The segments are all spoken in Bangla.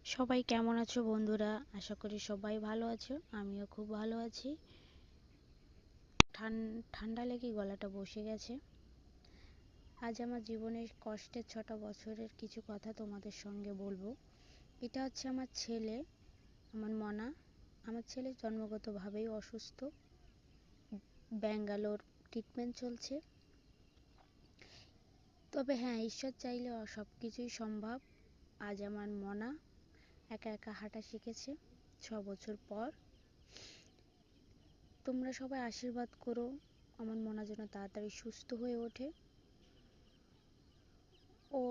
সবাই কেমন আছো বন্ধুরা? আশা করি সবাই ভালো আছো। আমিও খুব ভালো আছি। ঠান্ডা লেগে গলাটা বসে গেছে। আজ আমার জীবনের কষ্টের 6টা বছরের কিছু কথা তোমাদের সঙ্গে বলবো। এটা হচ্ছে আমার ছেলে, আমার মনা। আমার ছেলে জন্মগতভাবেই অসুস্থ। ব্যাঙ্গালোর ট্রিটমেন্ট চলছে। তবে হ্যাঁ, ঈশ্বর চাইলে সব কিছুই সম্ভব। আজ আমার মনা একা একা হাঁটা শিখেছে 6 বছর পর। তোমরা সবাই আশীর্বাদ করো আমার মনা যেন তাড়াতাড়ি সুস্থ হয়ে ওঠে। ও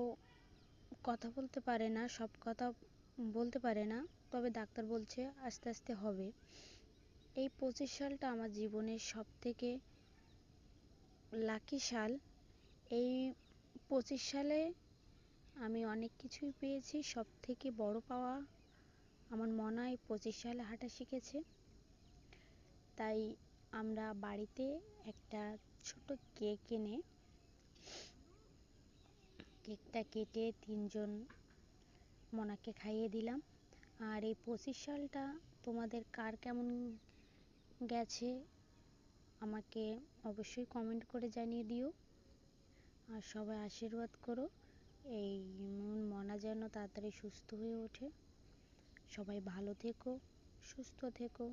কথা বলতে পারে না, সব কথা বলতে পারে না, তবে ডাক্তার বলছে আস্তে আস্তে হবে। এই 25 সালটা আমার জীবনের সব থেকে লাকি সাল। এই 25 সালে আমি অনেক কিছুই পেয়েছি। সব থেকে বড় পাওয়া আমার মনে হয় 25 সালে হাঁটা শিখেছে। তাই আমরা বাড়িতে একটা ছোট কেক এনে কেকটা কেটে 3জন মনাকে খাইয়ে দিলাম। আর এই 25 সালটা তোমাদের কার কেমন গেছে আমাকে অবশ্যই কমেন্ট করে জানিয়ে দিও। আর সবাই আশীর্বাদ করো এই মনা যেন তাড়াতাড়ি সুস্থ হয়ে ওঠে। সবাই ভালো থেকো, সুস্থ থেকো।